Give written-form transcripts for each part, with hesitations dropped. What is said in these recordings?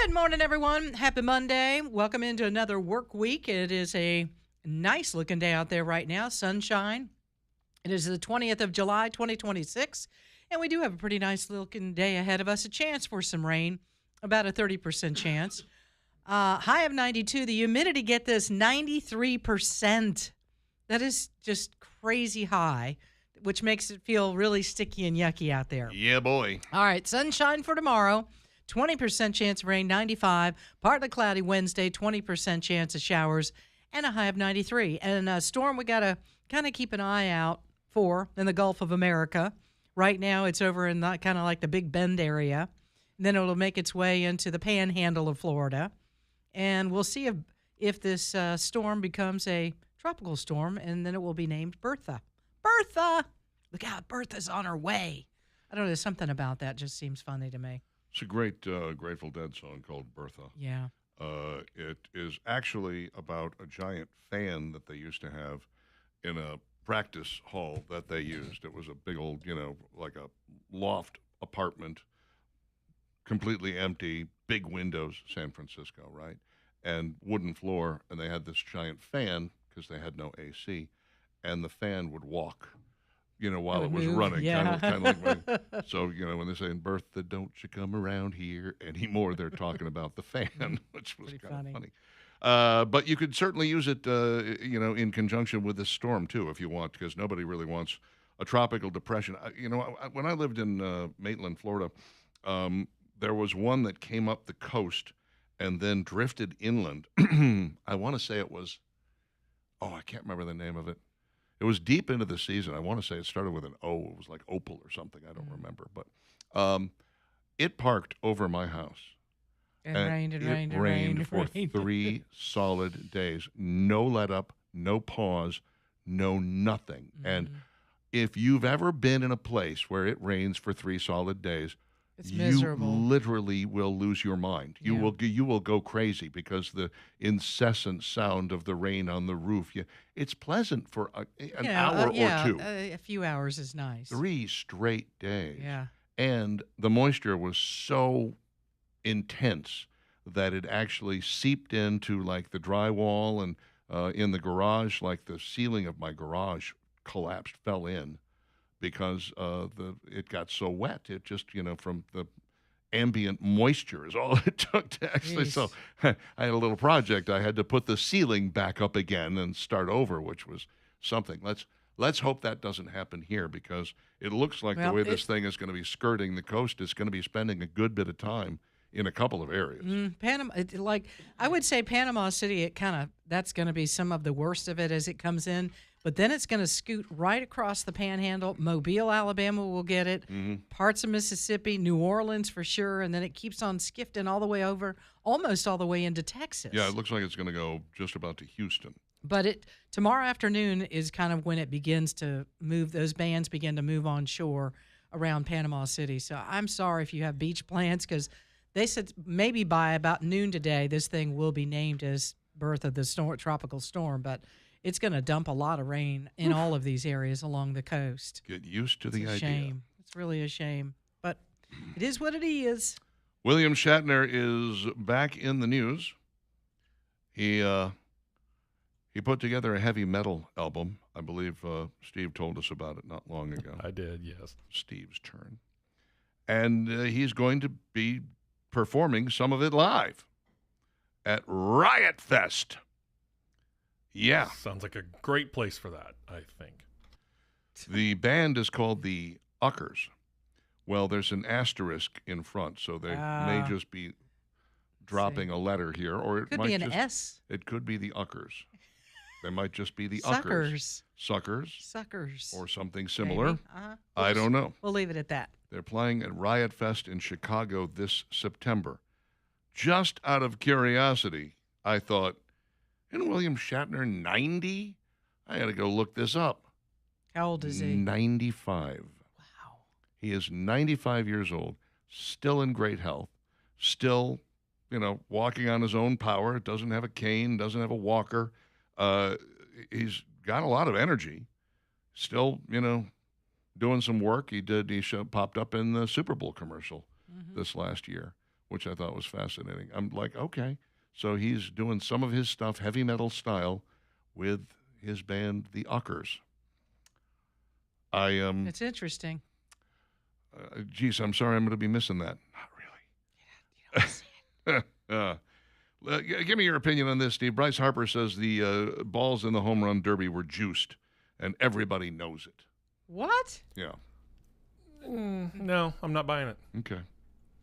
Good morning, everyone. Happy Monday. Welcome into another work week. It is a nice looking day out there right now, sunshine. It is the 20th of July, 2026, and we do have a pretty nice looking day ahead of us. A chance for some rain, about a 30% chance. High of 92. The humidity, get this, 93%. That is just crazy high, which makes it feel really sticky and yucky out there. Yeah, boy. All right, sunshine for tomorrow. 20% chance of rain, 95. Partly cloudy Wednesday, 20% chance of showers, and a high of 93. And a storm we got to kind of keep an eye out for in the Gulf of America. Right now, it's over in kind of like the Big Bend area. And then it'll make its way into the panhandle of Florida. And we'll see if this storm becomes a tropical storm, and then it will be named Bertha. Bertha! Look out, Bertha's on her way. I don't know, there's something about that just seems funny to me. It's a great Grateful Dead song called Bertha. Yeah. It is actually about a giant fan that they used to have in a practice hall that they used. It was a big old, like a loft apartment, completely empty, big windows, San Francisco, right? And wooden floor, and they had this giant fan because they had no AC, and the fan would walk, while it was move, running. yeah. Kind of like so, when they're saying, Bertha, don't you come around here anymore, they're talking about the fan, which was kind of funny. But you could certainly use it, in conjunction with this storm, too, if you want, because nobody really wants a tropical depression. When I lived in Maitland, Florida, there was one that came up the coast and then drifted inland. I want to say it was, I can't remember the name of it. It was deep into the season. I want to say it started with an O. It was like Opal or something. I don't remember. But it parked over my house. And rained and rained and rained rained for 3 solid days. No let up, no pause, no nothing. And if you've ever been in a place where it rains for 3 solid days, it's miserable. You literally will lose your mind. You will go crazy because the incessant sound of the rain on the roof. It's pleasant for an hour or two. A few hours is nice. 3 straight days. Yeah. And the moisture was so intense that it actually seeped into like the drywall and in the garage, like the ceiling of my garage collapsed, fell in. Because it got so wet. It just, from the ambient moisture is all it took to actually. Jeez. So I had a little project. I had to put the ceiling back up again and start over, which was something. Let's hope that doesn't happen here because it looks like the way this thing is going to be skirting the coast, it's going to be spending a good bit of time in a couple of areas. Panama, I would say Panama City, that's going to be some of the worst of it as it comes in. But then it's going to scoot right across the panhandle. Mobile, Alabama will get it. Parts of Mississippi, New Orleans for sure. And then it keeps on skifting all the way over, almost all the way into Texas. Yeah, it looks like it's going to go just about to Houston. But tomorrow afternoon is kind of when it begins to move. Those bands begin to move on shore around Panama City. So I'm sorry if you have beach plans because they said maybe by about noon today this thing will be named as Bertha, the tropical storm. But it's going to dump a lot of rain in all of these areas along the coast. Get used to the idea. It's a shame. It's really a shame. But it is what it is. William Shatner is back in the news. He put together a heavy metal album. I believe Steve told us about it not long ago. I did, yes. Steve's turn. And he's going to be performing some of it live at Riot Fest. Yeah. Sounds like a great place for that, I think. The band is called the Uckers. Well, there's an asterisk in front, so they may just be dropping a letter here, or it Could might be an S. It could be the Uckers. They might just be the Suckers. Uckers. Suckers. Or something similar. Uh-huh. I don't know. We'll leave it at that. They're playing at Riot Fest in Chicago this September. Just out of curiosity, I thought, isn't William Shatner 90? I got to go look this up. How old is he? 95. Wow. He is 95 years old, still in great health, still, walking on his own power, doesn't have a cane, doesn't have a walker. He's got a lot of energy, still, doing some work. He popped up in the Super Bowl commercial this last year which I thought was fascinating. I'm like, okay, so he's doing some of his stuff, heavy metal style, with his band, the Uckers. It's interesting. Geez, I'm sorry, I'm going to be missing that. Not really. Give me your opinion on this, Steve. Bryce Harper says the balls in the home run derby were juiced, and everybody knows it. What? Yeah. No, I'm not buying it. Okay.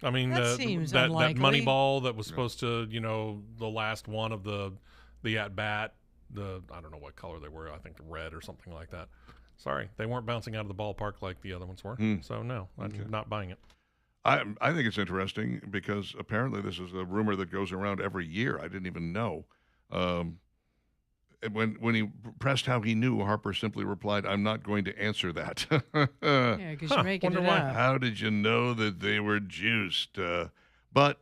I mean, That seems that unlikely. money ball that was supposed to, the last one of the at bat, I don't know what color they were. I think red or something like that. Sorry, they weren't bouncing out of the ballpark like the other ones were. So no, I'm not buying it. I think it's interesting because apparently this is a rumor that goes around every year. I didn't even know. When he pressed how he knew, Harper simply replied, "I'm not going to answer that." Yeah, because you're making it up. How did you know that they were juiced? But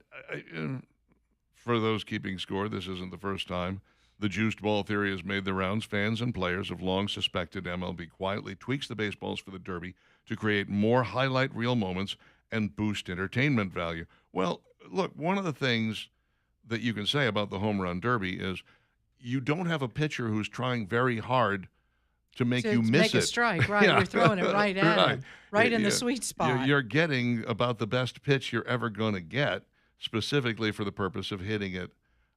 for those keeping score, this isn't the first time the juiced ball theory has made the rounds. Fans and players have long suspected MLB quietly tweaks the baseballs for the Derby to create more highlight reel moments and boost entertainment value. Well, look, one of the things that you can say about the home run derby is you don't have a pitcher who's trying very hard to make you miss make it. A strike, right? Yeah. You're throwing it right at him, right in the sweet spot. You're getting about the best pitch you're ever going to get, specifically for the purpose of hitting it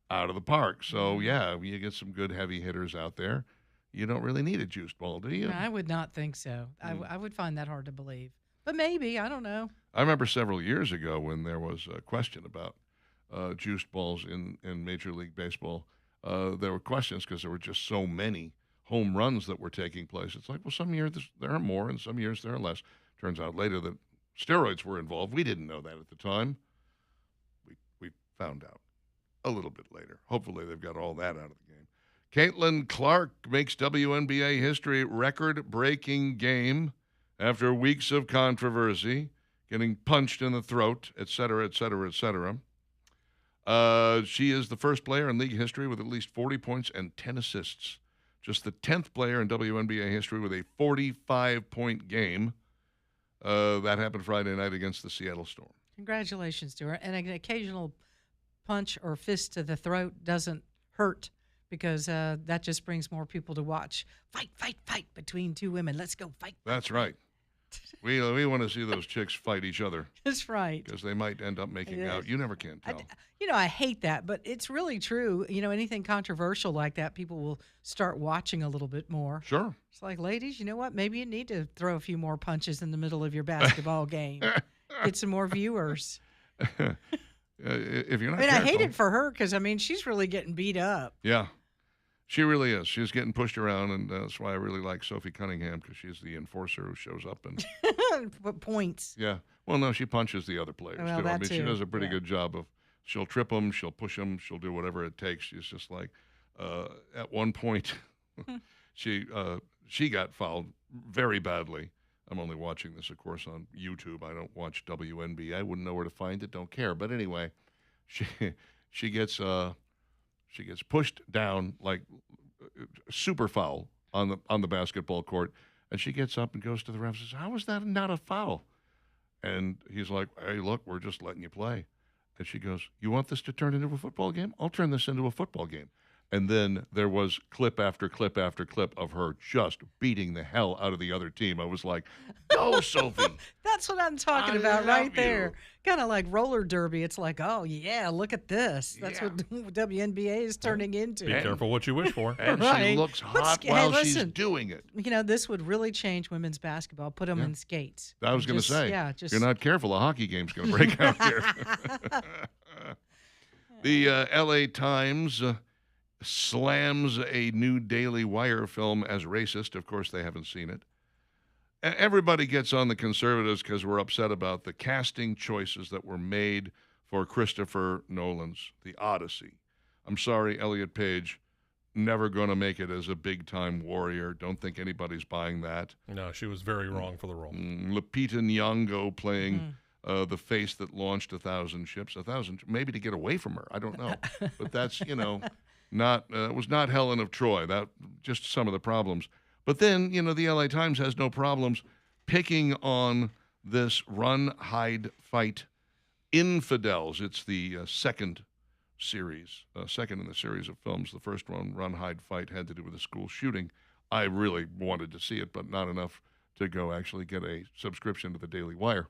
out of the park. So, yeah, you get some good heavy hitters out there. You don't really need a juiced ball, do you? No, I would not think so. I would find that hard to believe. But maybe, I don't know. I remember several years ago when there was a question about juiced balls in Major League Baseball. There were questions because there were just so many home runs that were taking place. It's like, well, some years there are more and some years there are less. Turns out later that steroids were involved. We didn't know that at the time. We found out a little bit later. Hopefully they've got all that out of the game. Caitlin Clark makes WNBA history, record-breaking game after weeks of controversy, getting punched in the throat, et cetera, et cetera, et cetera. She is the first player in league history with at least 40 points and 10 assists. Just the 10th player in WNBA history with a 45-point game. That happened Friday night against the Seattle Storm. Congratulations to her. And an occasional punch or fist to the throat doesn't hurt because that just brings more people to watch. Fight, fight, fight between two women. Let's go fight. That's right. We want to see those chicks fight each other. That's right. Because they might end up making out. You never can tell. I hate that, but it's really true. Anything controversial like that, people will start watching a little bit more. Sure. It's like, ladies, you know what? Maybe you need to throw a few more punches in the middle of your basketball game. Get some more viewers. If you're not I careful. hate it for her because, she's really getting beat up. Yeah. She really is. She's getting pushed around, and that's why I really like Sophie Cunningham, because she's the enforcer who shows up and points. Yeah. Well, no, she punches the other players, Well, too. that She too. does a pretty good job of, she'll trip them, she'll push them, she'll do whatever it takes. She's just like, at one point, she got fouled very badly. I'm only watching this, of course, on YouTube. I don't watch WNBA. I wouldn't know where to find it. Don't care. But anyway, she gets pushed down like super foul on the basketball court, and she gets up and goes to the ref and says, "How is that not a foul?" And he's like, "Hey, look, we're just letting you play." And she goes, "You want this to turn into a football game? I'll turn this into a football game." And then there was clip after clip after clip of her just beating the hell out of the other team. I was like, "Go, Sophie." That's what I'm talking I about love right there. you. Kind of like roller derby. It's like, oh, yeah, look at this. That's Yeah. what WNBA is turning into. Be careful what you wish for. And she Right. looks But hot hey, while she's listen. doing it. This would really change women's basketball. Put them in skates. I was going to Just- say, yeah, if you're not careful, a hockey game's going to break out here. The L.A. Times slams a new Daily Wire film as racist. Of course, they haven't seen it. Everybody gets on the conservatives because we're upset about the casting choices that were made for Christopher Nolan's The Odyssey. I'm sorry, Elliot Page, never going to make it as a big-time warrior. Don't think anybody's buying that. No, she was very wrong for the role. Lupita Nyong'o playing the face that launched 1,000 ships. 1,000, maybe to get away from her. I don't know. But that's, not it was not Helen of Troy. That just some of the problems. But then, the LA Times has no problems picking on this run, hide, fight Infidels. It's the second second in the series of films. The first one, Run, Hide, Fight, had to do with a school shooting. I really wanted to see it, but not enough to go actually get a subscription to the Daily Wire.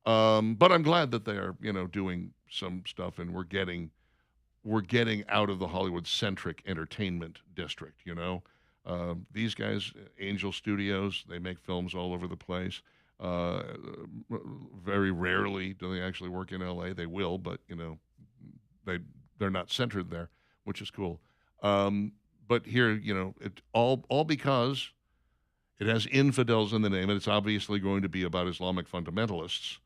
But I'm glad that they are, doing some stuff, and we're getting out of the Hollywood-centric entertainment district. These guys, Angel Studios, they make films all over the place. Very rarely do they actually work in L.A. They will, but they're not centered there, which is cool. But here, it all because it has infidels in the name, and it's obviously going to be about Islamic fundamentalists.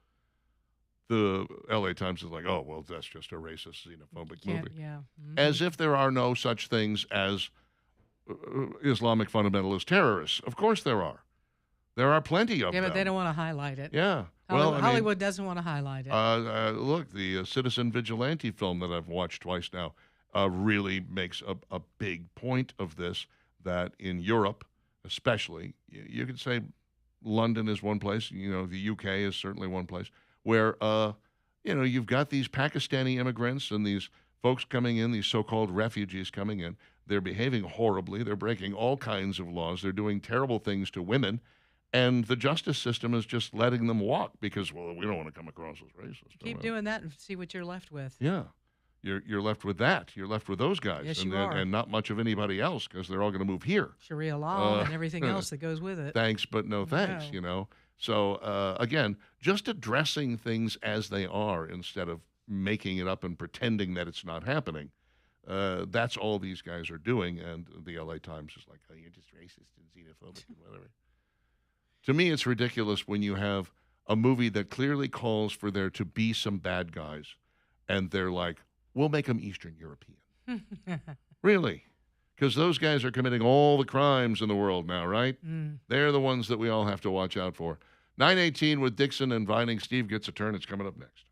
The L.A. Times is like, oh, well, that's just a racist, xenophobic movie. Yeah. Mm-hmm. As if there are no such things as Islamic fundamentalist terrorists. Of course there are. There are plenty of them. Yeah, but they don't want to highlight it. Yeah. Hollywood doesn't want to highlight it. Look, the Citizen Vigilante film that I've watched twice now really makes a big point of this, that in Europe especially, you could say London is one place, the UK is certainly one place, where, you've got these Pakistani immigrants and these folks coming in, these so-called refugees coming in. They're behaving horribly. They're breaking all kinds of laws. They're doing terrible things to women. And the justice system is just letting them walk because, well, we don't want to come across as racist. Keep doing that and see what you're left with. Yeah. You're left with that. You're left with those guys. Yes, and you are. And not much of anybody else, because they're all going to move here. Sharia law and everything else that goes with it. Thanks, but no thanks, So, again, just addressing things as they are instead of making it up and pretending that it's not happening. That's all these guys are doing. And the LA Times is like, oh, you're just racist and xenophobic and whatever. To me, it's ridiculous when you have a movie that clearly calls for there to be some bad guys, and they're like, we'll make them Eastern European. Really? Because those guys are committing all the crimes in the world now, right? They're the ones that we all have to watch out for. 9:18 with Dixon and Vining. Steve gets a turn. It's coming up next.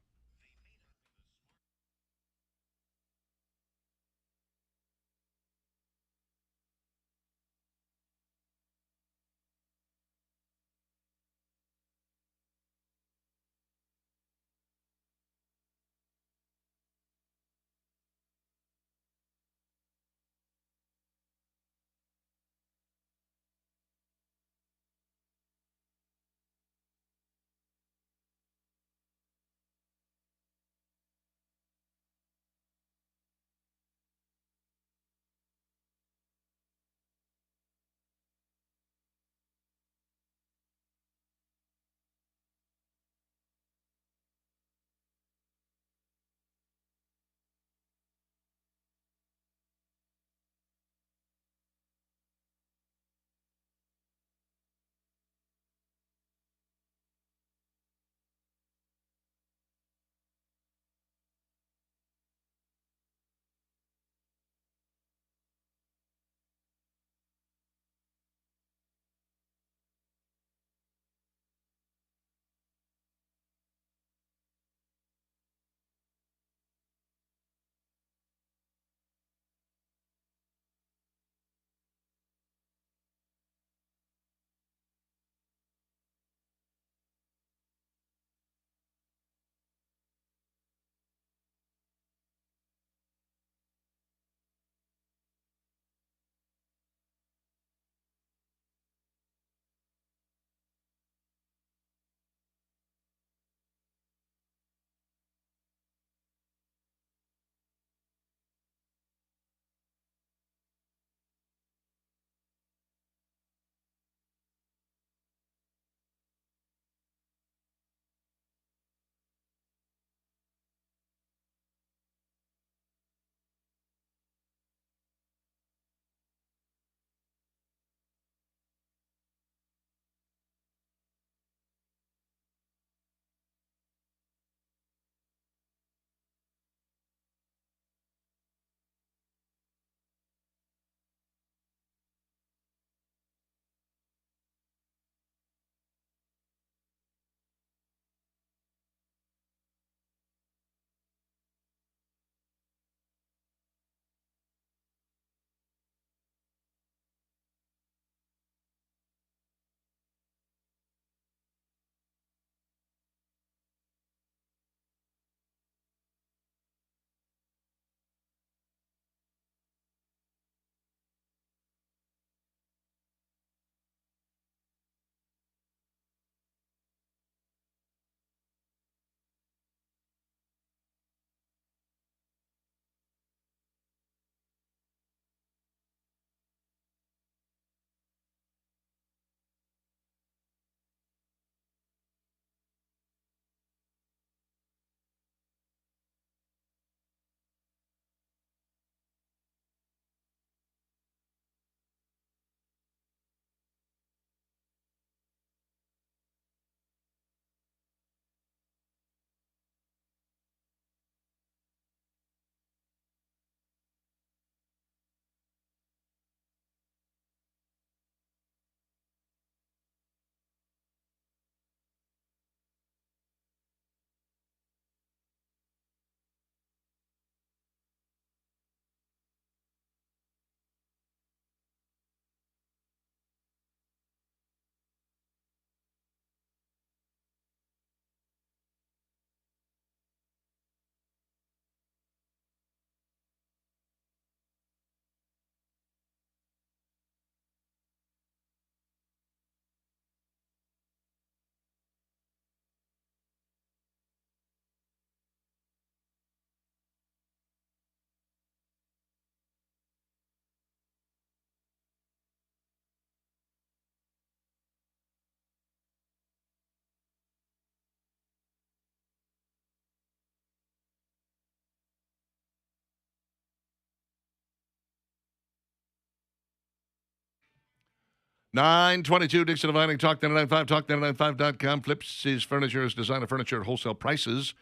922 Dixon Dividing, Talk 995, Talk995.com. Flipsy's Furniture is designer furniture at wholesale prices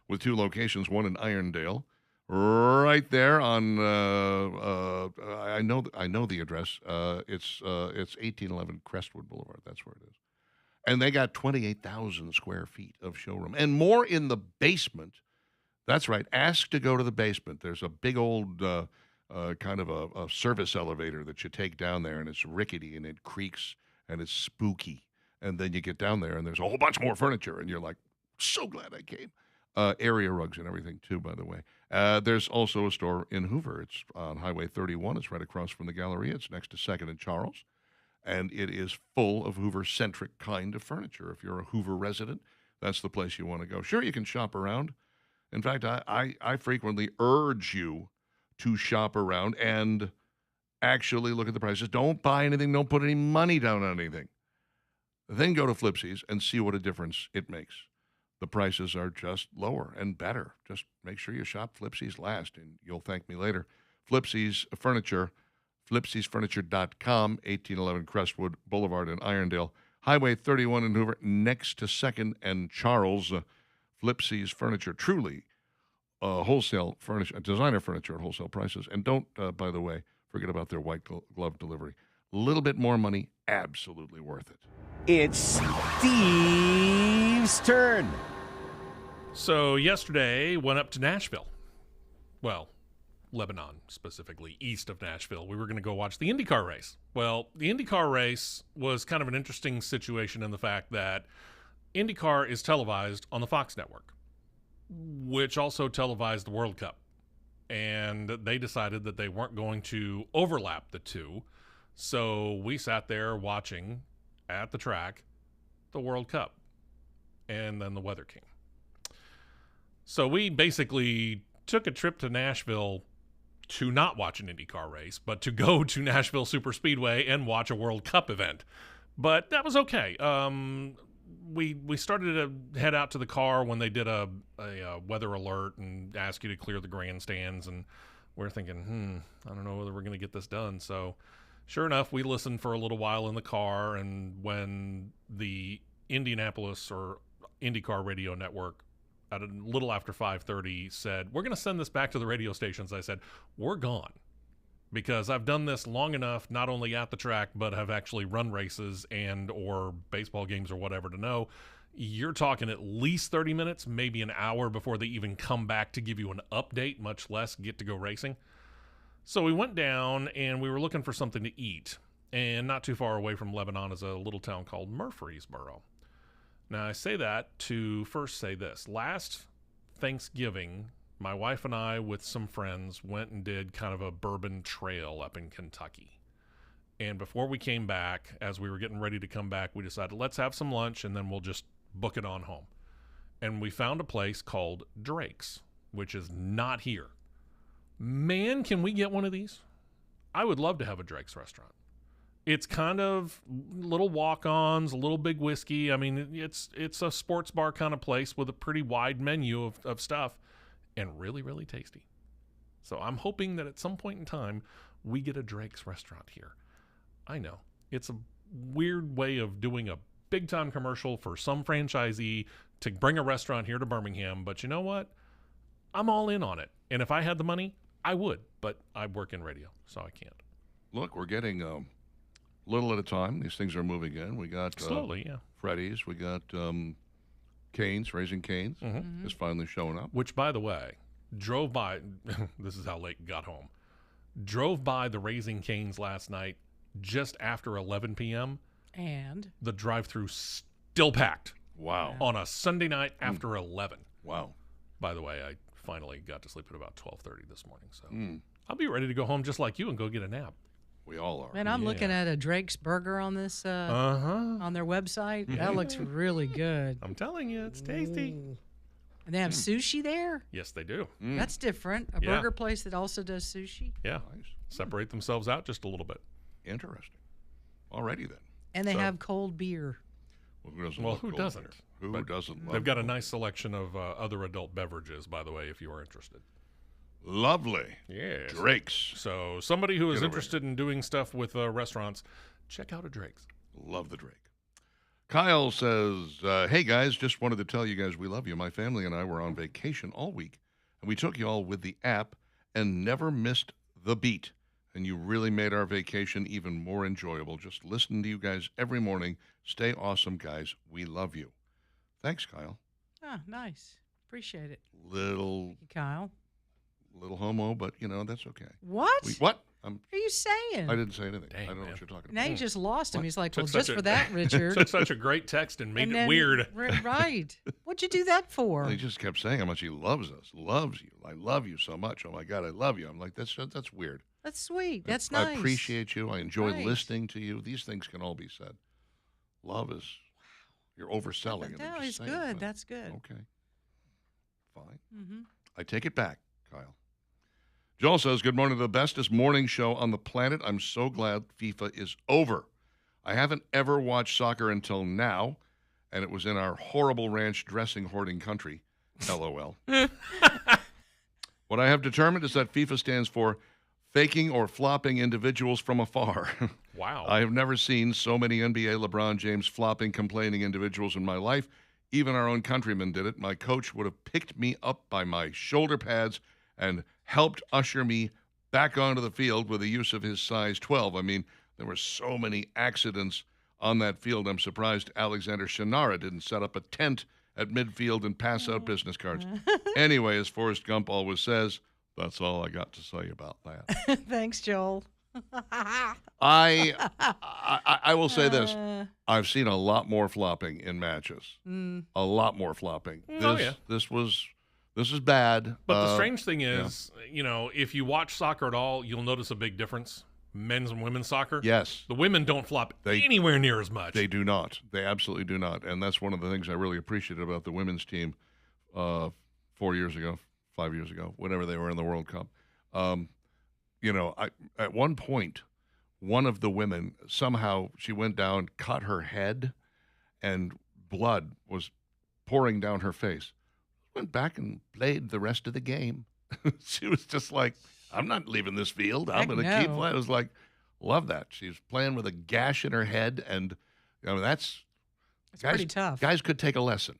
with 2 locations, one in Irondale. Right there on, I know the address. It's 1811 Crestwood Boulevard. That's where it is. And they got 28,000 square feet of showroom and more in the basement. That's right. Ask to go to the basement. There's a big old kind of a service elevator that you take down there, and it's rickety and it creaks and it's spooky. And then you get down there and there's a whole bunch more furniture, and you're like, so glad I came. Area rugs and everything, too, by the way. There's also a store in Hoover. It's on Highway 31. It's right across from the Galleria. It's next to 2nd and Charles. And it is full of Hoover-centric kind of furniture. If you're a Hoover resident, that's the place you want to go. Sure, you can shop around. In fact, I frequently urge you to shop around and actually look at the prices. Don't buy anything. Don't put any money down on anything. Then go to Flipsy's and see what a difference it makes. The prices are just lower and better. Just make sure you shop Flipsy's last, and you'll thank me later. Flipsy's Furniture, Flipsy'sFurniture.com, 1811 Crestwood Boulevard in Irondale, Highway 31 in Hoover, next to 2nd and Charles. Flipsy's Furniture, truly wholesale furniture, designer furniture at wholesale prices. And don't, by the way, forget about their white glove delivery. A little bit more money, absolutely worth it. It's Steve's turn. So yesterday, went up to Nashville. Well, Lebanon, specifically east of Nashville. We were going to go watch the IndyCar race. Well, the IndyCar race was kind of an interesting situation in the fact that IndyCar is televised on the Fox network, which also televised the World Cup. And they decided that they weren't going to overlap the two. So we sat there watching at the track the World Cup. And then the weather came. So we basically took a trip to Nashville to not watch an IndyCar race, but to go to Nashville Superspeedway and watch a World Cup event. But that was okay. We started to head out to the car when they did a weather alert and asked you to clear the grandstands, and we're thinking, I don't know whether we're going to get this done. So sure enough, we listened for a little while in the car, and when the Indianapolis or IndyCar radio network at a little after 5:30 said, we're going to send this back to the radio stations, I said, we're gone. Because I've done this long enough, not only at the track, but have actually run races and or baseball games or whatever to know you're talking at least 30 minutes, maybe an hour before they even come back to give you an update, much less get to go racing. So we went down and we were looking for something to eat. And not too far away from Lebanon is a little town called Murfreesboro. Now, I say that to first say this. Last Thanksgiving, my wife and I, with some friends, went and did kind of a bourbon trail up in Kentucky. And before we came back, as we were getting ready to come back, we decided, let's have some lunch and then we'll just book it on home. And we found a place called Drake's, which is not here. Man, can we get one of these? I would love to have a Drake's restaurant. It's kind of little walk-ons, a little big whiskey. I mean, it's a sports bar kind of place with a pretty wide menu of stuff and really, really tasty. So I'm hoping that at some point in time, we get a Drake's restaurant here. I know. It's a weird way of doing a big-time commercial for some franchisee to bring a restaurant here to Birmingham, but you know what? I'm all in on it. And if I had the money, I would, but I work in radio, so I can't. Look, we're getting little at a time. These things are moving in. We got slowly, yeah. Freddy's. We got Cane's, Raising Cane's is finally showing up. Which, by the way, drove by. This is how late got home. Drove by the Raising Cane's last night just after 11 p.m. And the drive-thru still packed. Wow. On a Sunday night after 11. Wow. By the way, I finally got to sleep at about 12:30 this morning, so I'll be ready to go home just like you and go get a nap. We all are. Man, I'm looking at a Drake's Burger on this on their website. That looks really good. I'm telling you, it's tasty. And they have sushi there? Yes, they do. That's different. A burger place that also does sushi? Yeah. Nice. Separate themselves out just a little bit. Interesting. Alrighty then. And they have cold beer. Well, who doesn't? Who doesn't love They've got a nice selection of other adult beverages, by the way, if you are interested. Lovely. Yes. Drake's. So somebody who is Get over interested in doing stuff with restaurants, check out a Drake's. Love the Drake. Kyle says, hey, guys, just wanted to tell you guys we love you. My family and I were on vacation all week, and we took you all with the app and never missed the beat. And you really made our vacation even more enjoyable. Just listening to you guys every morning. Stay awesome, guys. We love you. Thanks, Kyle. Ah, nice. Appreciate it. Little Thank you, Kyle. homo, but, that's okay. What? What? What are you saying? I didn't say anything. Dang, I don't know man. what you're talking Now about. you just lost him. He's like, Took well, just such a- for that, Richard. Took such a great text and made And it then- weird. Right. What'd you do that for? He just kept saying how much he loves us, loves you. I love you so much. Oh, my God, I love you. I'm like, that's weird. That's sweet. That's I nice. appreciate you. I enjoy Right. listening to you. These things can all be said. Love is, you're overselling it. I'm No, just it's saying, good. but- That's good. Okay. Fine. Mm-hmm. I take it back, Kyle. Joel says, good morning to the bestest morning show on the planet. I'm so glad FIFA is over. I haven't ever watched soccer until now, and it was in our horrible ranch dressing hoarding country. LOL. What I have determined is that FIFA stands for faking or flopping individuals from afar. Wow. I have never seen so many NBA LeBron James flopping, complaining individuals in my life. Even our own countrymen did it. My coach would have picked me up by my shoulder pads and helped usher me back onto the field with the use of his size 12. I mean, there were so many accidents on that field. I'm surprised Alexander Shinara didn't set up a tent at midfield and pass out business cards. Anyway, as Forrest Gump always says, that's all I got to say about that. Thanks, Joel. I will say this. Uh, I've seen a lot more flopping in matches. A lot more flopping. Oh, yeah. This is bad. But the strange thing is, if you watch soccer at all, you'll notice a big difference. Men's and women's soccer. Yes, The women don't flop They- anywhere near as much. they do not. They absolutely do not. And that's one of the things I really appreciated about the women's team 4 years ago, 5 years ago, whenever they were in the World Cup. At one point, one of the women, somehow she went down, cut her head, and blood was pouring down her face. Went back and played the rest of the game. She was just like, I'm not leaving this field. I'm Heck going to keep no. playing. I was like, love that. She's playing with a gash in her head, and that's it's pretty tough. Guys could take a lesson.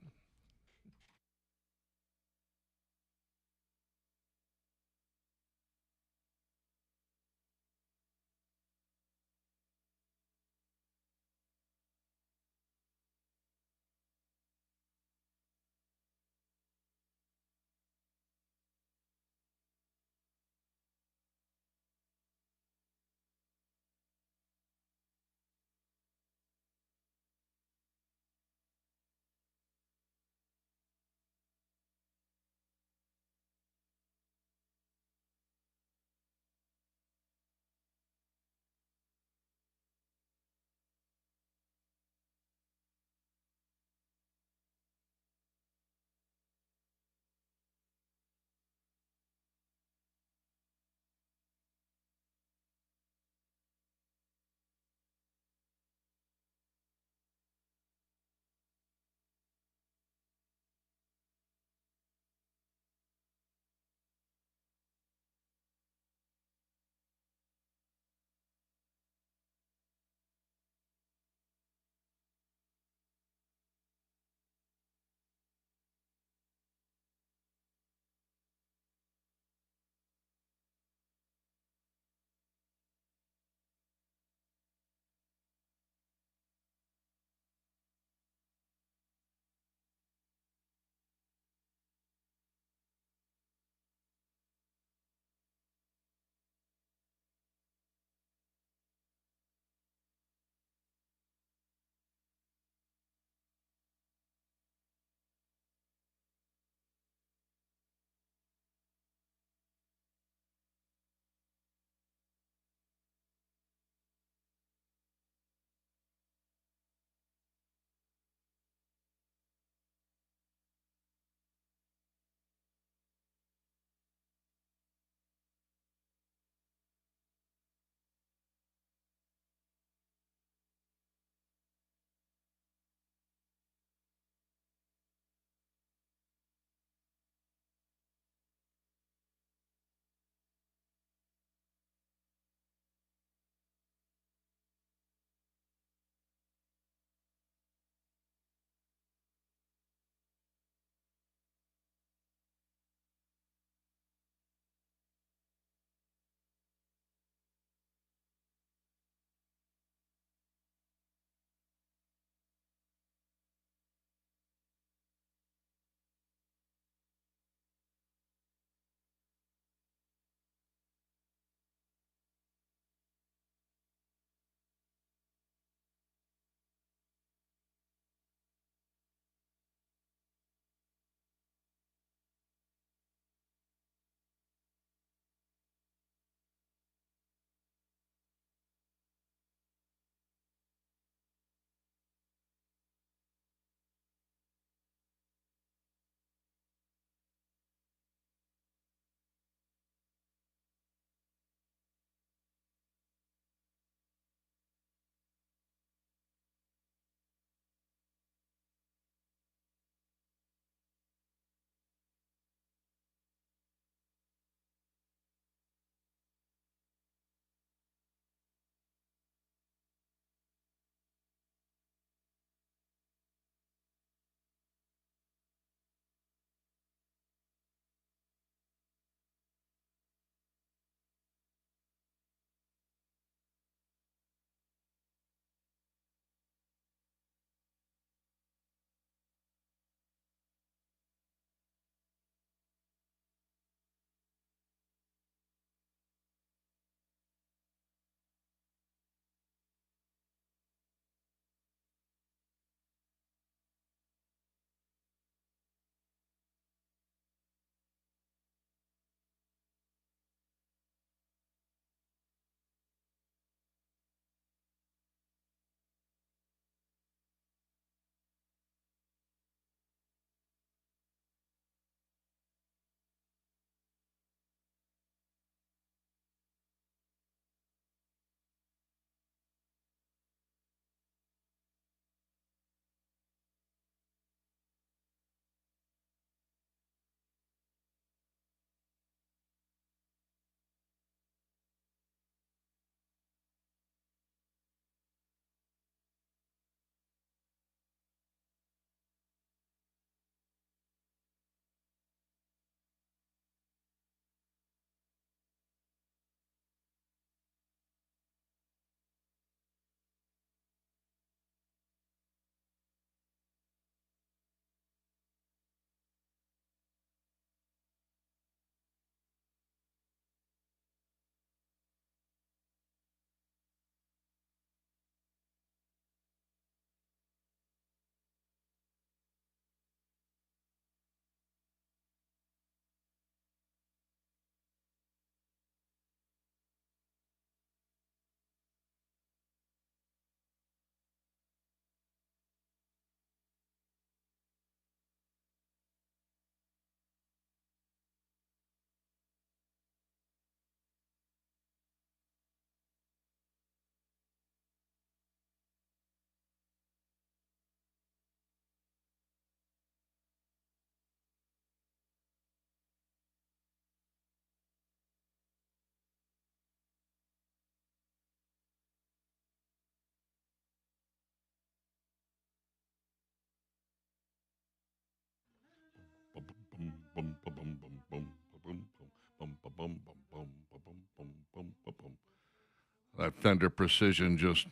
That Fender Precision just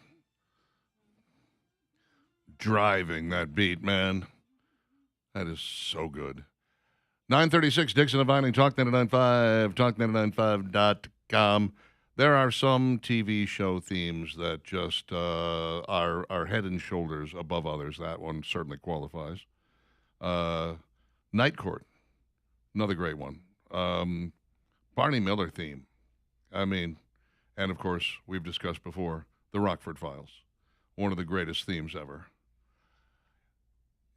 driving that beat, man. That is so good. 936, Dixon and Vining, Talk 99.5, talk995.com. There are some TV show themes that just are head and shoulders above others. That one certainly qualifies. Night Court, another great one. Barney Miller theme. I mean, and of course, we've discussed before, The Rockford Files, one of the greatest themes ever.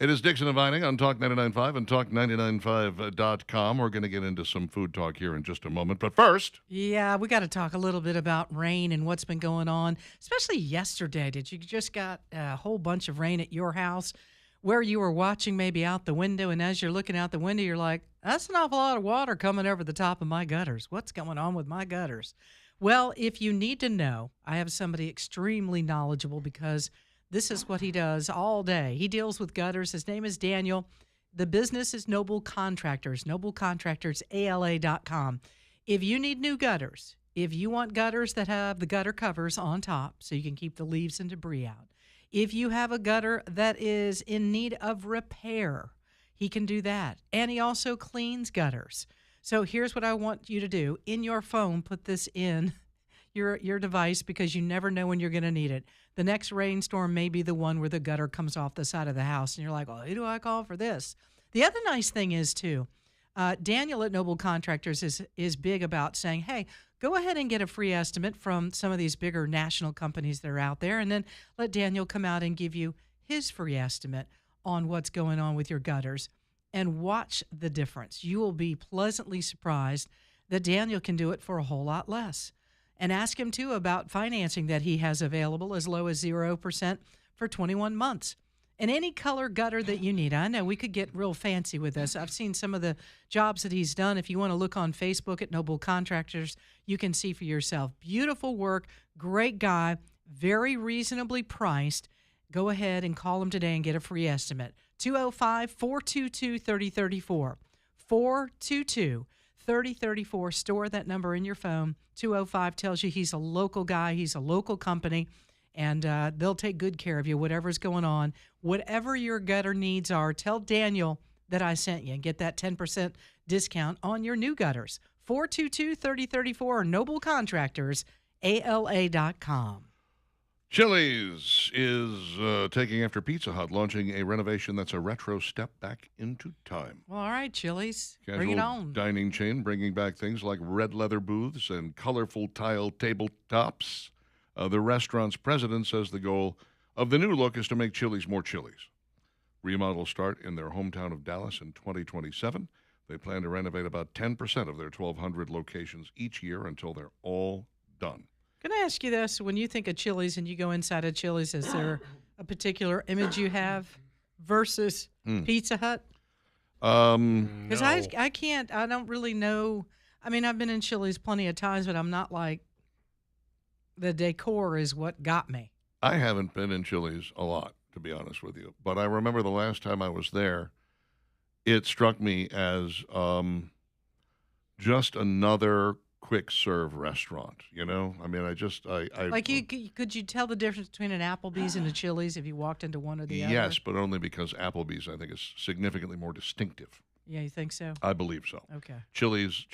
It is Dixon and Vining on Talk 99.5 and talk995.com. We're going to get into some food talk here in just a moment. But first... Yeah, we got to talk a little bit about rain and what's been going on, especially yesterday. Did you just got a whole bunch of rain at your house where you were watching maybe out the window, and as you're looking out the window, you're like, that's an awful lot of water coming over the top of my gutters. What's going on with my gutters? Well, if you need to know, I have somebody extremely knowledgeable because this is what he does all day. He deals with gutters. His name is Daniel. The business is Noble Contractors, noblecontractorsala.com. If you need new gutters, if you want gutters that have the gutter covers on top so you can keep the leaves and debris out, if you have a gutter that is in need of repair, he can do that. And he also cleans gutters. So here's what I want you to do. In your phone, put this in your device because you never know when you're going to need it. The next rainstorm may be the one where the gutter comes off the side of the house, and you're like, well, who do I call for this? The other nice thing is, too, Daniel at Noble Contractors is big about saying, hey, go ahead and get a free estimate from some of these bigger national companies that are out there, and then let Daniel come out and give you his free estimate on what's going on with your gutters, and watch the difference. You will be pleasantly surprised that Daniel can do it for a whole lot less. And ask him, too, about financing that he has available as low as 0% for 21 months. And any color gutter that you need. I know we could get real fancy with this. I've seen some of the jobs that he's done. If you want to look on Facebook at Noble Contractors, you can see for yourself. Beautiful work, great guy, very reasonably priced. Go ahead and call him today and get a free estimate. 205-422-3034. 422-3034. Store that number in your phone. 205 tells you he's a local guy, he's a local company, and they'll take good care of you, whatever's going on. Whatever your gutter needs are, tell Daniel that I sent you and get that 10% discount on your new gutters. 422-3034 or Noble Contractors, ALA.com. Chili's is taking after Pizza Hut, launching a renovation that's a retro step back into time. Well, all right, Chili's, Casual bring it on. Dining chain bringing back things like red leather booths and colorful tile tabletops. The restaurant's president says the goal of the new look is to make Chili's more Chili's. Remodels start in their hometown of Dallas in 2027. They plan to renovate about 10% of their 1,200 locations each year until they're all done. Can I ask you this? When you think of Chili's and you go inside of Chili's, is there a particular image you have versus Pizza Hut? Because No. I don't really know. I mean, I've been in Chili's plenty of times, but I'm not like, the decor is what got me. I haven't been in Chili's a lot, to be honest with you. But I remember the last time I was there, it struck me as just another quick serve restaurant, you know? I mean, Could you tell the difference between an Applebee's and a Chili's if you walked into one or the other? Yes, but only because Applebee's, I think, is significantly more distinctive. Yeah, you think so? I believe so. Okay. Chili's,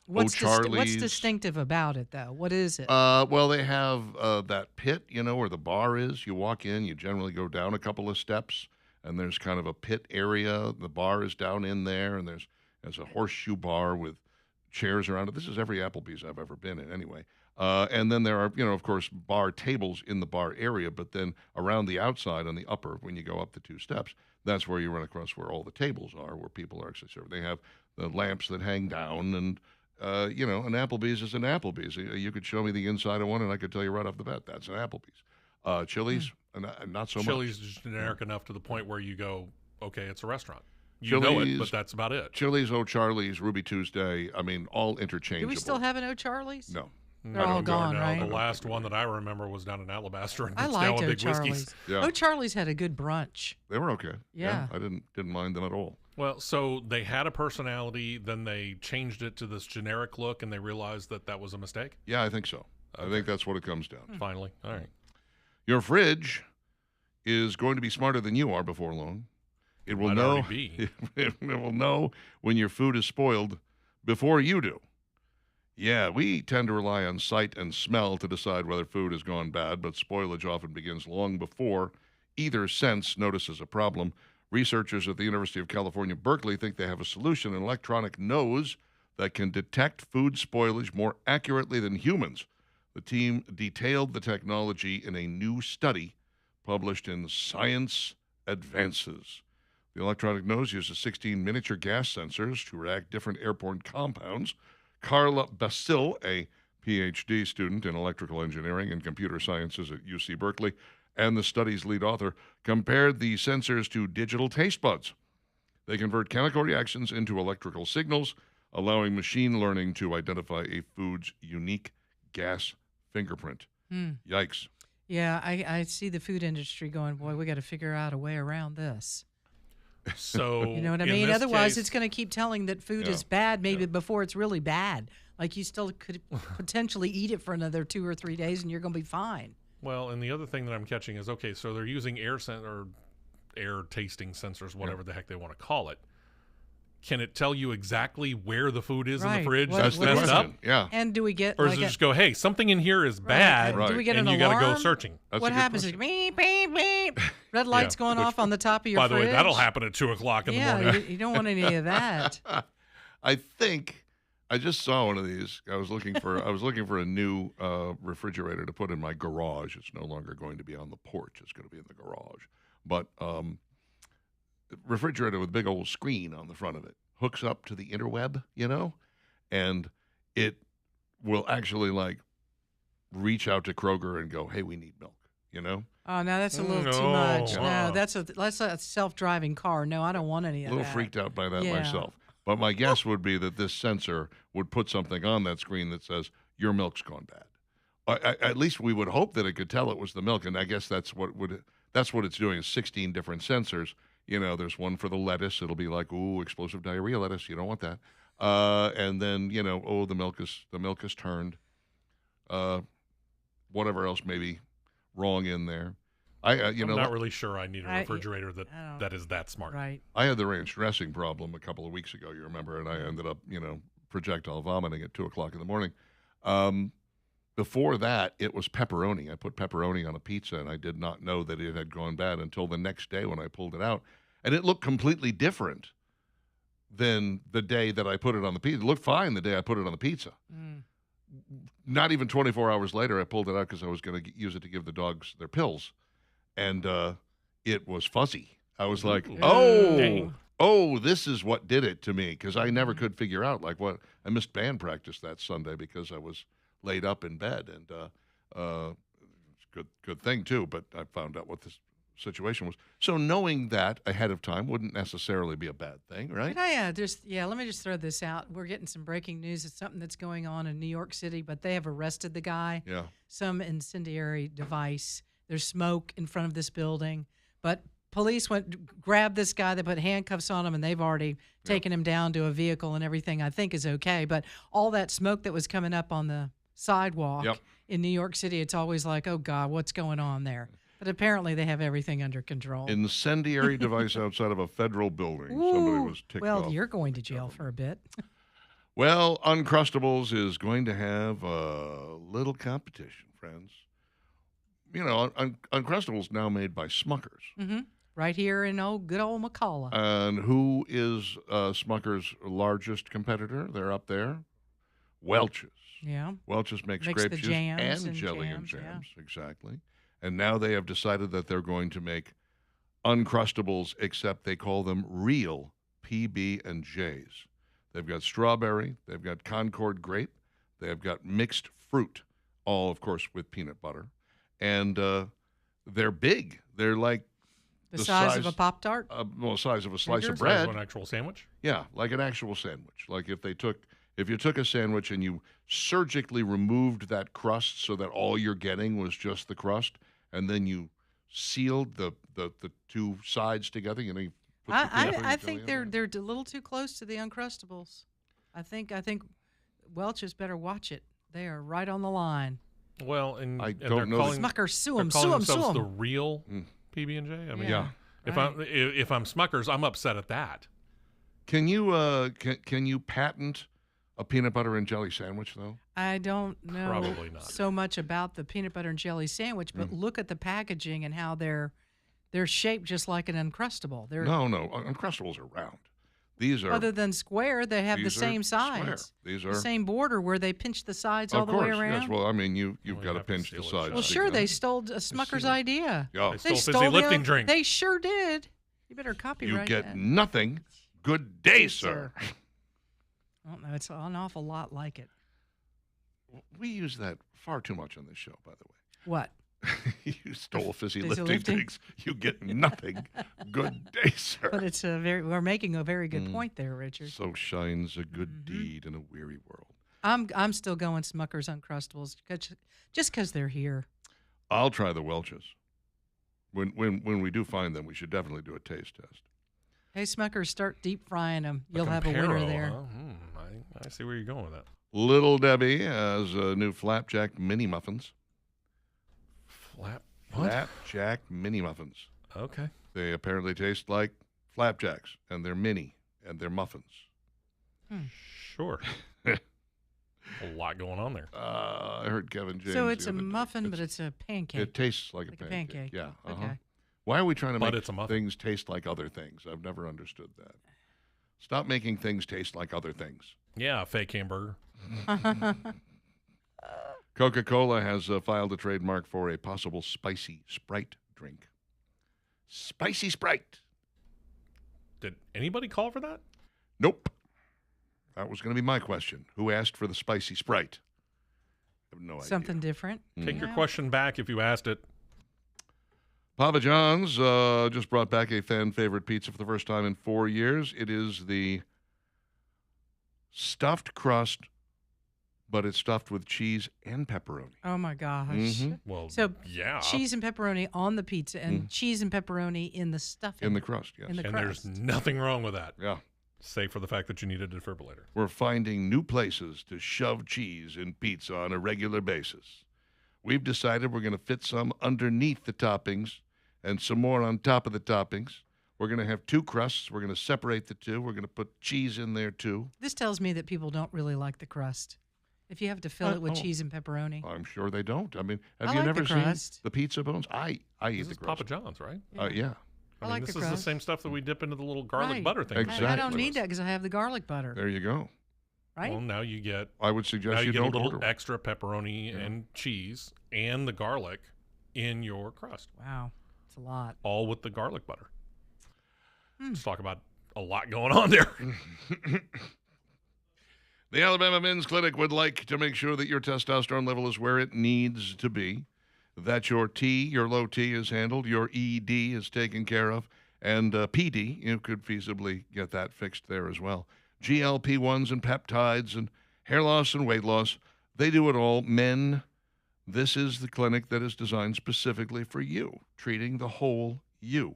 What's O'Charlie's. what's distinctive about it, though? What is it? Well, they have that pit, you know, where the bar is. You walk in, you generally go down a couple of steps, and there's kind of a pit area. The bar is down in there, and there's a horseshoe bar with chairs around it. This is every Applebee's I've ever been in, anyway. And then there are, you know, of course, bar tables in the bar area, but then around the outside on the upper, when you go up the two steps, that's where you run across where all the tables are, where people are actually serving. They have the lamps that hang down, and you know, an Applebee's is an Applebee's. You could show me the inside of one, and I could tell you right off the bat that's an Applebee's. Chili's, not so much. Chili's is generic enough to the point where you go, okay, it's a restaurant. You Chili's, know it, but that's about it. Chili's, O'Charlie's, Ruby Tuesday, I mean, all interchangeable. Do we still have an O'Charlie's? No. They're all gone, right? The last one that I remember was down in Alabaster, and I it's liked now a Big O'Charlie's. Whiskey's. Yeah. O'Charlie's had a good brunch. They were okay. Yeah. I didn't mind them at all. Well, so they had a personality, then they changed it to this generic look, and they realized that that was a mistake. Yeah, I think so. I think that's what it comes down to. Finally. All right. Your fridge is going to be smarter than you are before long. It will Might know. already be. It will know when your food is spoiled before you do. Yeah, we tend to rely on sight and smell to decide whether food has gone bad, but spoilage often begins long before either sense notices a problem. Researchers at the University of California, Berkeley think they have a solution, an electronic nose that can detect food spoilage more accurately than humans. The team detailed the technology in a new study published in Science Advances. The electronic nose uses 16 miniature gas sensors to react different airborne compounds. Carla Basil, a PhD student in electrical engineering and computer sciences at UC Berkeley, and the study's lead author, compared the sensors to digital taste buds. They convert chemical reactions into electrical signals, allowing machine learning to identify a food's unique gas fingerprint. Yikes. Yeah, I see the food industry going, boy, we got to figure out a way around this. So You know what I in mean? this Otherwise, case- it's going to keep telling that food Yeah. is bad maybe before it's really bad. Like you still could potentially eat it for another 2 or 3 days and you're going to be fine. Well, and the other thing that I'm catching is, okay, so they're using air tasting sensors, whatever the heck they want to call it. Can it tell you exactly where the food is in Right. the fridge What- that's what messed is up? it? Yeah. And do we get Or like does it a, just go, hey, something in here is right, bad, Right. do we get and an you got to go alarm? searching? That's What a good happens question. is beep, beep, beep. Red lights going off on the top of your By the fridge. way, that'll happen at 2 o'clock in the Yeah, morning. you don't want any of that. I think I just saw one of these. I was looking for a new refrigerator to put in my garage. It's no longer going to be on the porch. It's going to be in the garage. But refrigerator with big old screen on the front of it hooks up to the interweb, and it will actually like reach out to Kroger and go, "Hey, we need milk," Oh, no, that's a little too No. much. No, Uh-uh. that's a self-driving car. No, I don't want any A of little that. freaked out by that Yeah. myself. But my guess would be that this sensor would put something on that screen that says, your milk's gone bad. At least we would hope that it could tell it was the milk, and I guess that's what it's doing is 16 different sensors. There's one for the lettuce. It'll be like, ooh, explosive diarrhea lettuce. You don't want that. And then, the milk is turned. Whatever else may be wrong in there. I'm not really sure I need a I- refrigerator I don't- that is that smart. Right. I had the ranch dressing problem a couple of weeks ago, you remember, and I ended up, projectile vomiting at 2 o'clock in the morning. Before that, it was pepperoni. I put pepperoni on a pizza, and I did not know that it had gone bad until the next day when I pulled it out. And it looked completely different than the day that I put it on the pizza. It looked fine the day I put it on the pizza. Not even 24 hours later, I pulled it out because I was going to use it to give the dogs their pills. And it was fuzzy. I was like, Dang. oh, this is what did it to me, because I never could figure out what I missed band practice that Sunday because I was laid up in bed, and good thing too. But I found out what this situation was. So knowing that ahead of time wouldn't necessarily be a bad thing, right? Can I let me just throw this out. We're getting some breaking news. It's something that's going on in New York City, but they have arrested the guy. Yeah. Some incendiary device. There's smoke in front of this building, but police grabbed this guy. They put handcuffs on him, and they've already taken him down to a vehicle, and everything I think is okay. But all that smoke that was coming up on the sidewalk in New York City, it's always like, oh God, what's going on there? But apparently they have everything under control. Incendiary device outside of a federal building. Somebody was ticked well, off. you're going to jail for a bit. Well, Uncrustables is going to have a little competition, friends. Uncrustables now made by Smuckers. Right here in good old McCalla. And who is Smucker's largest competitor? They're up there. Welch's. Yeah. Welch's makes Makes grape the juice jams and and jelly and jams, jams. Exactly. And now they have decided that they're going to make Uncrustables, except they call them real PB&Js. They've got strawberry. They've got Concord grape. They've got mixed fruit, all, of course, with peanut butter. And they're big. They're like The size of a Pop-Tart? the size of a slice Bigger? of Size bread. of an actual sandwich? Yeah, like an actual sandwich. Like if you took a sandwich and you surgically removed that crust so that all you're getting was just the crust, and then you sealed the two sides together. You put the peanut butter and I jelly think on they're a little too close to the Uncrustables. I think Welch's better watch it. They are right on the line. Well, I and don't they're know calling, Smuckers, sue they're them, calling sue them, themselves sue the them. real PB&J. I mean, Yeah. if right. I'm Smuckers, I'm upset at that. Can you can you patent a peanut butter and jelly sandwich though? I don't know Probably not. so much about the peanut butter and jelly sandwich, but look at the packaging and how they're shaped just like an Uncrustable. They're No, Uncrustables are round. These are other than square, they have the these are same square. sides. These The are same border where they pinch the sides all of the course, way around. yes. Well, I mean, you've Well, got you to have to pinch the seal it sides. shut. Well, to sure, get they them. stole a Smucker's seal it. idea. Yeah. They stole fizzy the lifting oth- drink. They sure did. You better You copyright get that. nothing. Good day, sir. I don't know. It's an awful lot like it. We use that far too much on this show, by the way. What? You stole fizzy Fizzy lifting lifting? drinks. You get nothing. Good day, sir. But it's we're making a very good point there, Richard. So shines a good deed in a weary world. I'm still going Smucker's Uncrustables just because they're here. I'll try the Welch's. When we do find them, we should definitely do a taste test. Hey, Smuckers, start deep frying them. A You'll have a winner Comparo, there. huh? I see where you're going with that. Little Debbie has new flapjack mini muffins. What? Flapjack mini muffins. Okay. They apparently taste like flapjacks, and they're mini, and they're muffins. Sure. A lot going on there. I heard Kevin James. So it's the a other day. muffin, but it's a pancake. It tastes like, Like a a pancake. pancake. Yeah. Okay. Why are we trying to But make it's a muffin. things taste like other things? I've never understood that. Stop making things taste like other things. Yeah, a fake hamburger. Coca-Cola has filed a trademark for a possible spicy Sprite drink. Spicy Sprite. Did anybody call for that? Nope. That was going to be my question. Who asked for the spicy Sprite? I have no idea. Something different. Take your Yeah. question back if you asked it. Papa John's just brought back a fan favorite pizza for the first time in 4 years. It is the stuffed crust, but it's stuffed with cheese and pepperoni. Oh my gosh. Mhm. Well, So yeah. cheese and pepperoni on the pizza and cheese and pepperoni in the stuffing. In the crust, yes. In the and crust. there's nothing wrong with that, Yeah. save for the fact that you need a defibrillator. We're finding new places to shove cheese in pizza on a regular basis. We've decided we're going to fit some underneath the toppings and some more on top of the toppings. We're going to have two crusts. We're going to separate the two. We're going to put cheese in there too. This tells me that people don't really like the crust. If you have to fill it with oh. cheese and pepperoni. I'm sure they don't. I mean, have I you like never the seen crust. the pizza bones? I eat This the is crust. Papa John's, right? Yeah. I mean, like this the is crust. the same stuff that we dip into the little garlic Right. butter thing. Exactly. I don't Exactly. need that because I have the garlic butter, There you go. right? Well, now you get I would suggest you get a don't little order one. extra pepperoni and cheese and the garlic in your crust, Wow. It's a lot. all with the garlic butter. Let's talk about a lot going on there. The Alabama Men's Clinic would like to make sure that your testosterone level is where it needs to be, that your T, your low T, is handled, your ED is taken care of, and PD, you could feasibly get that fixed there as well. GLP-1s and peptides and hair loss and weight loss, they do it all. Men, this is the clinic that is designed specifically for you, treating the whole you.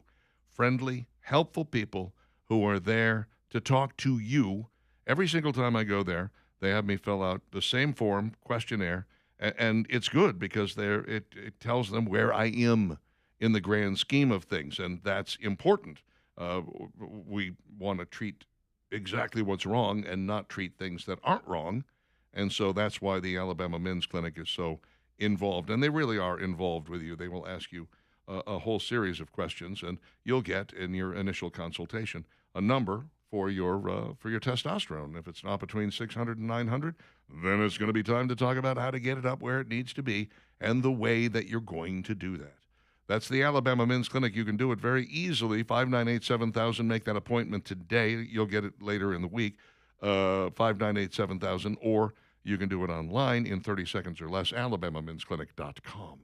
Friendly, helpful people who are there to talk to you. Every single time I go there, they have me fill out the same form, questionnaire, and it's good because it tells them where I am in the grand scheme of things, and that's important. We want to treat exactly what's wrong and not treat things that aren't wrong, and so that's why the Alabama Men's Clinic is so involved, and they really are involved with you. They will ask you a whole series of questions, and you'll get in your initial consultation a number for your testosterone. If it's not between 600 and 900, then it's going to be time to talk about how to get it up where it needs to be and the way that you're going to do that. That's the Alabama Men's Clinic. You can do it very easily. 598-7000. Make that appointment today. You'll get it later in the week. 598-7000. Or you can do it online in 30 seconds or less. AlabamaMen'sClinic.com.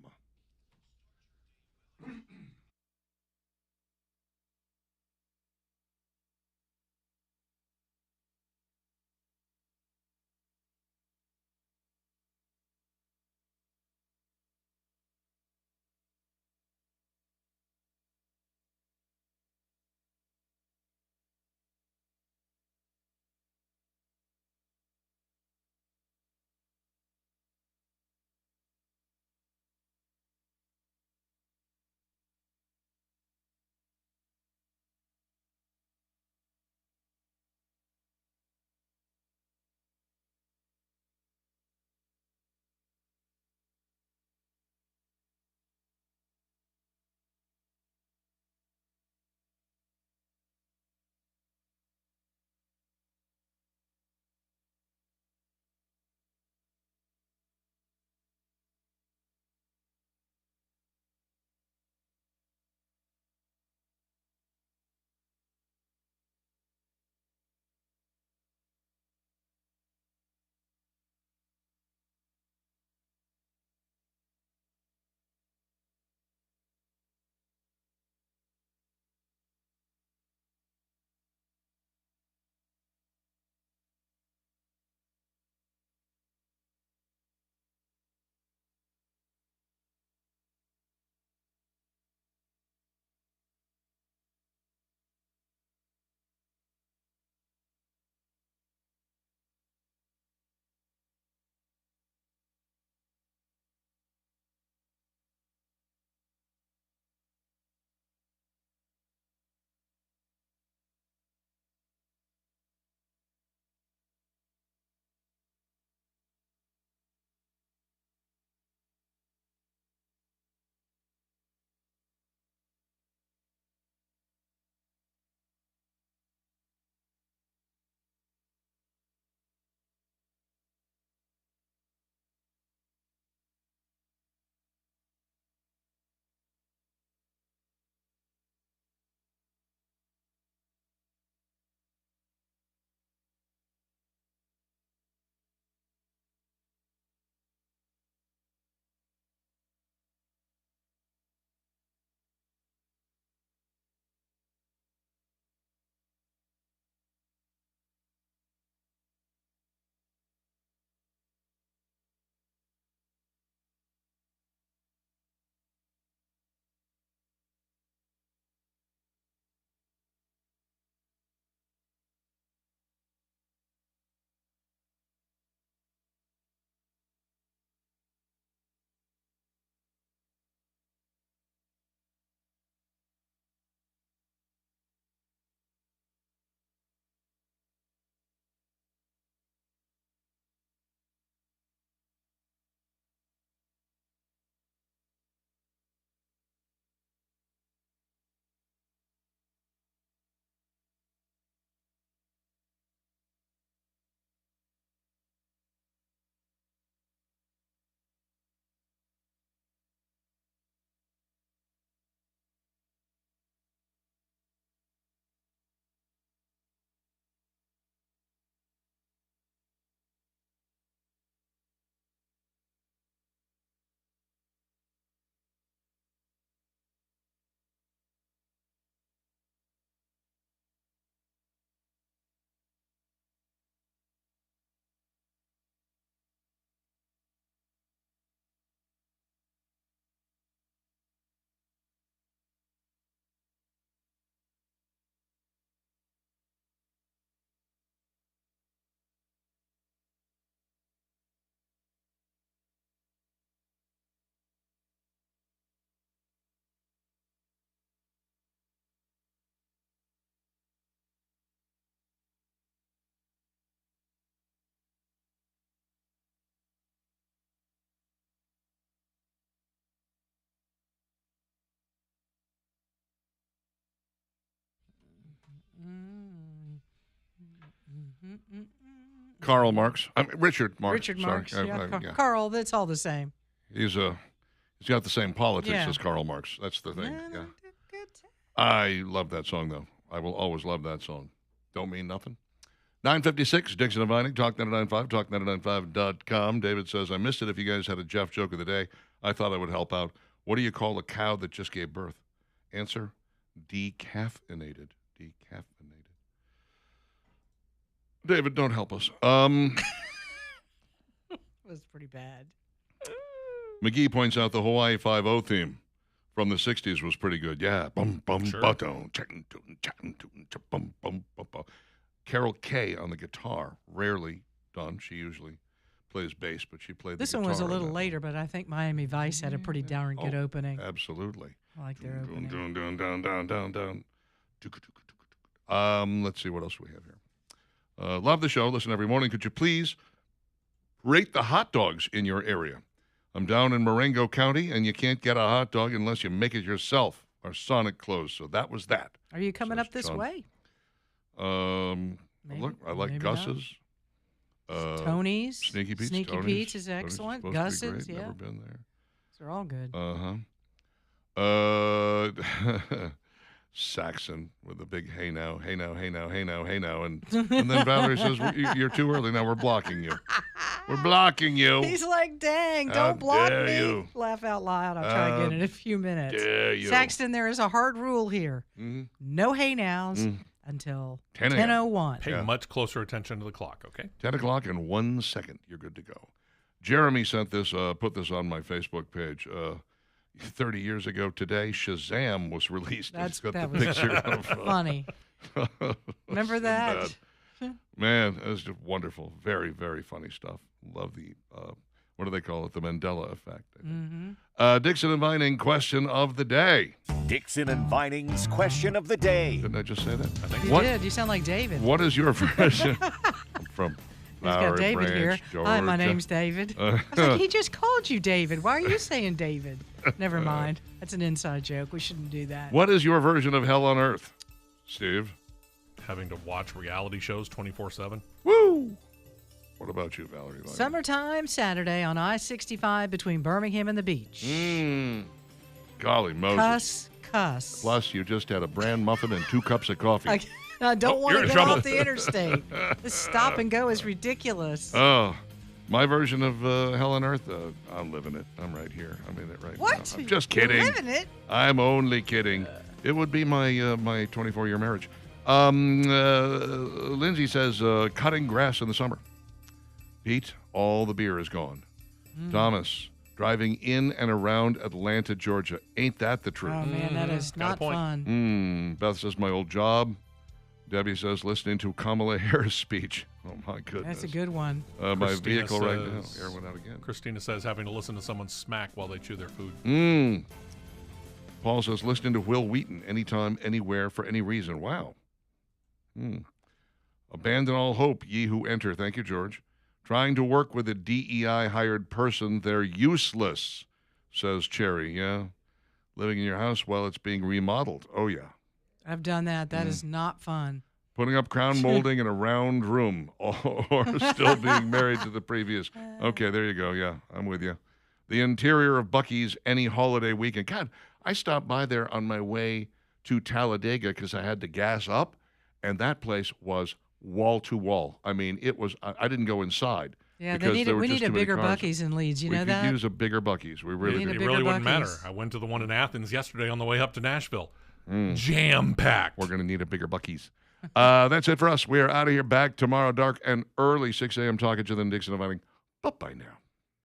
Karl Marx. Richard Marx. Richard Marx. Sorry. Yeah. Carl, that's all the same. He's got the same politics Yeah. as Karl Marx. That's the thing. Man, Yeah. good time. I love that song, though. I will always love that song. Don't mean nothing. 9:56, Dixon and Vining, Talk 995, talk995.com. David says, I missed it if you guys had a Jeff joke of the day. I thought I would help out. What do you call a cow that just gave birth? Answer, decaffeinated. Decaffeinated. David, don't help us. It was pretty bad. McGee points out the Hawaii 5-0 theme from the 60s was pretty good. Yeah. Bum, bum, Sure. ba-dum, chattin', tootin', chattin', tootin', bum, bum, bum, bum. Carol Kay on the guitar. Rarely done. She usually plays bass, but she played This the one was a guitar on little that later, but I think Miami Vice had a pretty darn good opening. Absolutely. I like their opening. Dun, dun, dun, dun, dun, dun. Let's see what else we have here. Love the show. Listen every morning. Could you please rate the hot dogs in your area? I'm down in Marengo County, and you can't get a hot dog unless you make it yourself. Our Sonic closed, so that was that. Are you coming Says up this John. way? Look, I like maybe not. Gus's. Tony's. Sneaky Pete's. Sneaky Tony's. Pete's is Tony's excellent. supposed to be Gus's, great. yeah. Never been there. They're all good. Saxon with a big hey now, hey now, hey now, hey now, hey now. And then Valerie says, You're too early. Now we're blocking you. We're blocking you. He's like, dang, How don't block dare me. you. Laugh out loud. I'll try again in a few minutes. Dare you. Saxton, there is a hard rule here. Mhm. No hay nows until 10 a.m. 10:01. Pay much closer attention to the clock, okay? 10 o'clock and 1 second. You're good to go. Jeremy sent this, put this on my Facebook page. 30 years ago today, Shazam was released. It's got that the was picture of funny. Remember that? Man, it was just wonderful. Very, very funny stuff. Love the, what do they call it? The Mandela effect. I think. Dixon and Vining, question of the day. Dixon and Vining's question of the day. Didn't I just say that? I think. You did. You sound like David. What is your version? I'm from He's got Flowery David Branch, here. Georgia. Hi, my name's David. I was like, he just called you David. Why are you saying David? Never mind. That's an inside joke. We shouldn't do that. What is your version of Hell on Earth, Steve? Having to watch reality shows 24/7. Woo! What about you, Valerie? Summertime Saturday on I-65 between Birmingham and the beach. Golly Moses. Cuss. Plus, you just had a bran muffin and 2 cups of coffee. I don't want you're to in get trouble. off the interstate. This stop and go is ridiculous. Oh, my version of Hell on Earth, I'm living it. I'm right here. I'm in it right What? now. I'm just You're kidding. living it? I'm only kidding. It would be my 24-year marriage. Lindsay says, cutting grass in the summer. Pete, all the beer is gone. Thomas, driving in and around Atlanta, Georgia. Ain't that the truth? Oh, man, that is Got a not point. fun. Beth says, my old job. Debbie says, listening to Kamala Harris' speech. Oh, my goodness. That's a good one. My Christina vehicle right now. says- Air went out again. Christina says having to listen to someone smack while they chew their food. Paul says, listening to Will Wheaton anytime, anywhere, for any reason. Wow. Abandon all hope, ye who enter. Thank you, George. Trying to work with a DEI hired person, they're useless, says Cherry. Yeah. Living in your house while it's being remodeled. Oh, yeah. I've done that. That is not fun. Putting up crown molding in a round room or still being married to the previous. Okay, there you go. Yeah, I'm with you. The interior of Buc-ee's any holiday weekend. God, I stopped by there on my way to Talladega because I had to gas up, and that place was wall to wall. I mean, it was, I didn't go inside. Yeah, because there were we just need a too many bigger cars. Buc-ee's in Leeds. You we know could that? use a bigger Buc-ee's. We really need a did. It bigger really wouldn't matter. Buc-ee's. I went to the one in Athens yesterday on the way up to Nashville. Jam-packed. We're going to need a bigger Buc-ee's. That's it for us. We are out of here back tomorrow, dark and early, 6 a.m. talking to them, Dixon and Vining. Bye-bye now.